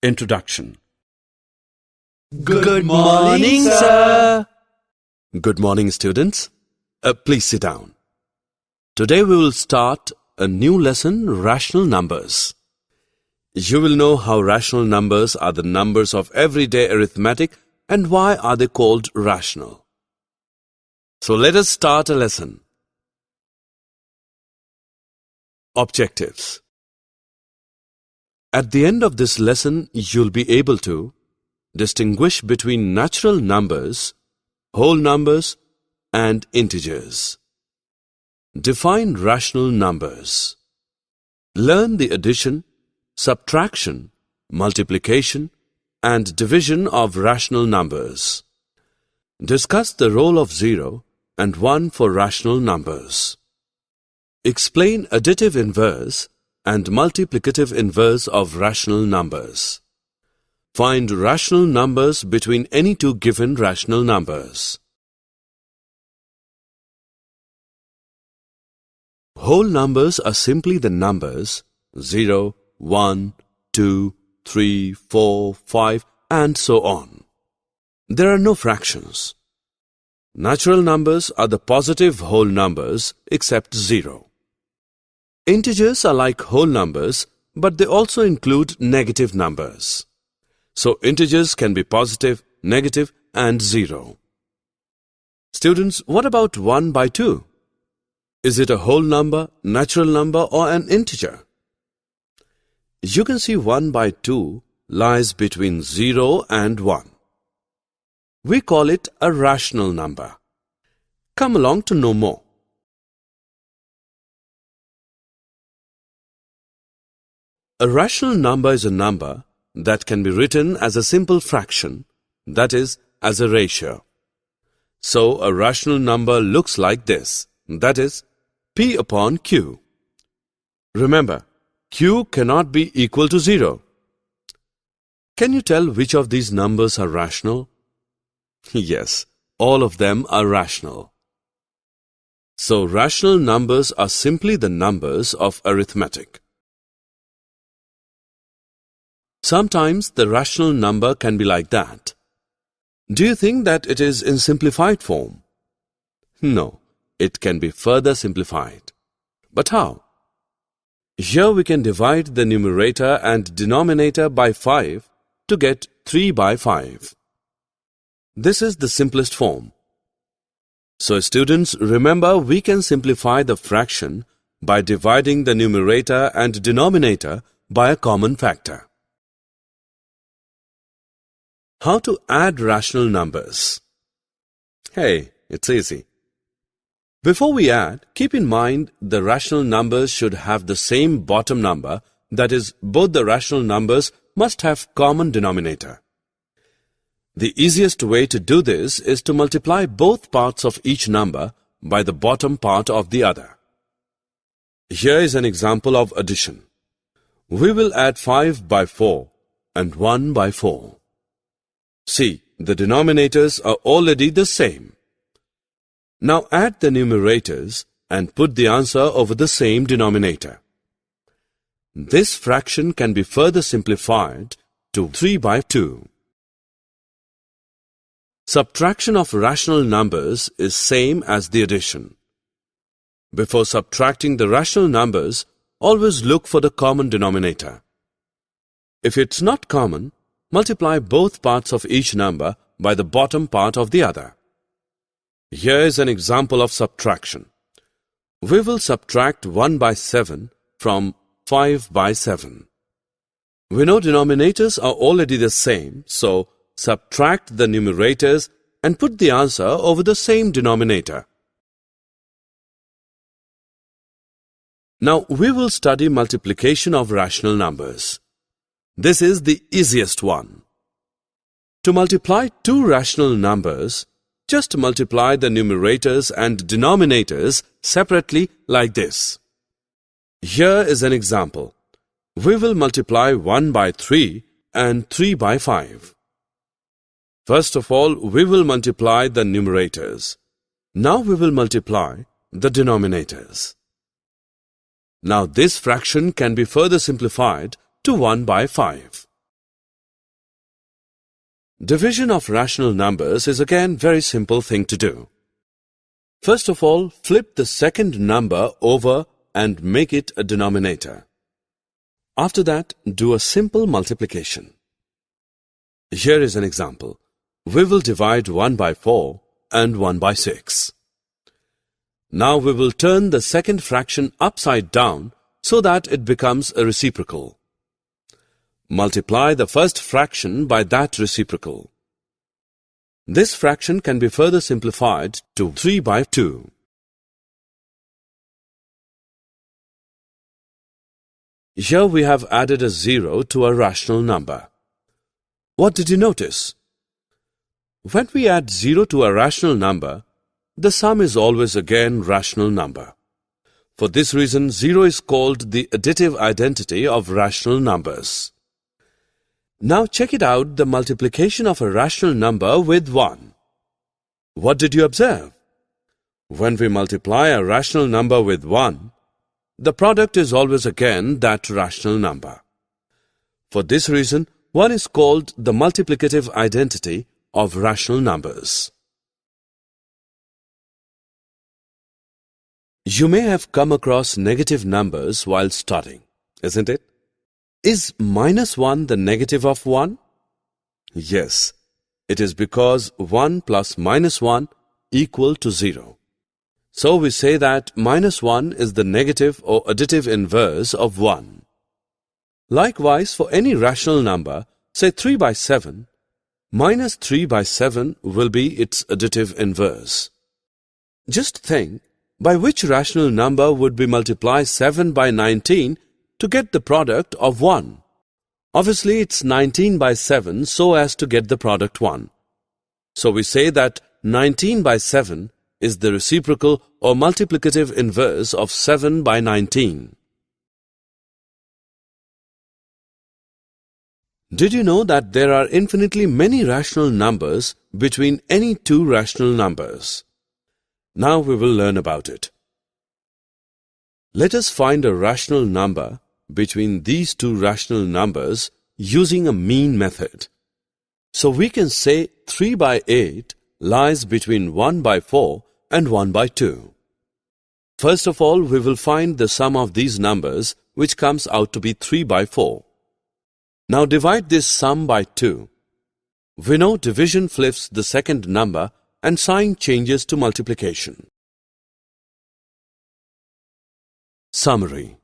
Introduction. Good morning, sir. Good morning, students. Please sit down. Today we will start a new lesson, rational numbers. You will know how rational numbers are the numbers of everyday arithmetic and why are they called rational. So let us start a lesson. Objectives. At the end of this lesson, you'll be able to distinguish between natural numbers, whole numbers, and integers. Define rational numbers. Learn the addition, subtraction, multiplication, and division of rational numbers. Discuss the role of 0 and 1 for rational numbers. Explain additive inverse and multiplicative inverse of rational numbers. Find rational numbers between any two given rational numbers. Whole numbers are simply the numbers 0, 1, 2, 3, 4, 5, and so on. There are no fractions. Natural numbers are the positive whole numbers except 0. Integers are like whole numbers, but they also include negative numbers. So integers can be positive, negative, and 0. Students, what about 1 by 2? Is it a whole number, natural number, or an integer? You can see 1 by 2 lies between 0 and 1. We call it a rational number. Come along to know more. A rational number is a number that can be written as a simple fraction, that is, as a ratio. So, a rational number looks like this, that is, P upon Q. Remember, Q cannot be equal to 0. Can you tell which of these numbers are rational? Yes, all of them are rational. So, rational numbers are simply the numbers of arithmetic. Sometimes the rational number can be like that. Do you think that it is in simplified form? No, it can be further simplified. But how? Here we can divide the numerator and denominator by 5 to get 3 by 5. This is the simplest form. So students, remember we can simplify the fraction by dividing the numerator and denominator by a common factor. How to add rational numbers? Hey, it's easy. Before we add, keep in mind the rational numbers should have the same bottom number, that is, both the rational numbers must have common denominator. The easiest way to do this is to multiply both parts of each number by the bottom part of the other. Here is an example of addition. We will add 5 by 4 and 1 by 4. See, the denominators are already the same. Now add the numerators and put the answer over the same denominator. This fraction can be further simplified to 3 by 2. Subtraction of rational numbers is same as the addition. Before subtracting the rational numbers, always look for the common denominator. If it's not common, multiply both parts of each number by the bottom part of the other. Here is an example of subtraction. We will subtract 1 by 7 from 5 by 7. We know denominators are already the same, so subtract the numerators and put the answer over the same denominator. Now we will study multiplication of rational numbers. This is the easiest one. To multiply two rational numbers, just multiply the numerators and denominators separately like this. Here is an example. We will multiply 1 by 3 and 3 by 5. First of all, we will multiply the numerators. Now we will multiply the denominators. Now this fraction can be further simplified to 1 by 5. Division of rational numbers is again very simple thing to do. First of all, flip the second number over and make it a denominator. After that, do a simple multiplication. Here is an example. We will divide 1 by 4 and 1 by 6. Now we will turn the second fraction upside down so that it becomes a reciprocal. Multiply the first fraction by that reciprocal. This fraction can be further simplified to 3 by 2. Here we have added a 0 to a rational number. What did you notice? When we add 0 to a rational number, the sum is always again rational number. For this reason, 0 is called the additive identity of rational numbers. Now check it out, the multiplication of a rational number with 1. What did you observe? When we multiply a rational number with 1, the product is always again that rational number. For this reason, 1 is called the multiplicative identity of rational numbers. You may have come across negative numbers while studying, isn't it? Is minus 1 the negative of 1? Yes, it is because 1 plus minus 1 equal to 0. So we say that minus 1 is the negative or additive inverse of 1. Likewise, for any rational number, say 3 by 7, minus 3 by 7 will be its additive inverse. Just think, by which rational number would we multiply 7 by 19 to get the product of 1? Obviously, it's 19 by 7 so as to get the product 1. So we say that 19 by 7 is the reciprocal or multiplicative inverse of 7 by 19. Did you know that there are infinitely many rational numbers between any two rational numbers? Now we will learn about it. Let us find a rational number between these two rational numbers using a mean method. So we can say 3 by 8 lies between 1 by 4 and 1 by 2. First of all, we will find the sum of these numbers, which comes out to be 3 by 4. Now divide this sum by 2. We know division flips the second number and sign changes to multiplication. Summary.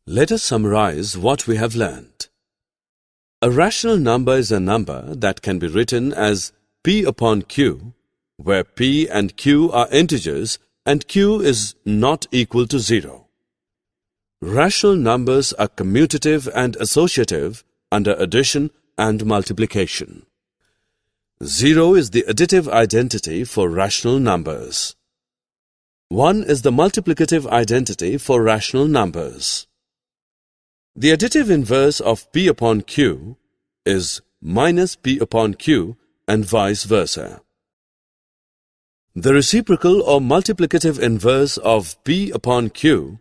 Let us summarize what we have learned. A rational number is a number that can be written as P upon Q, where P and Q are integers and Q is not equal to 0. Rational numbers are commutative and associative under addition and multiplication. 0 is the additive identity for rational numbers. 1 is the multiplicative identity for rational numbers. The additive inverse of P upon Q is minus P upon Q and vice versa. The reciprocal or multiplicative inverse of P upon Q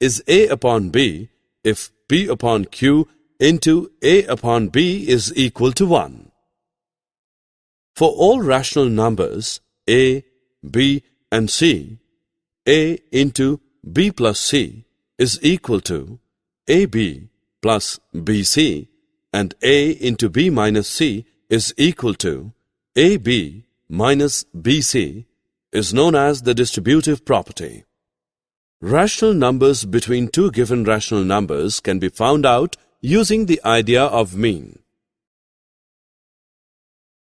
is A upon B if P upon Q into A upon B is equal to 1. For all rational numbers A, B and C, A into B plus C is equal to AB plus BC and A into B minus C is equal to AB minus BC is known as the distributive property. Rational numbers between two given rational numbers can be found out using the idea of mean.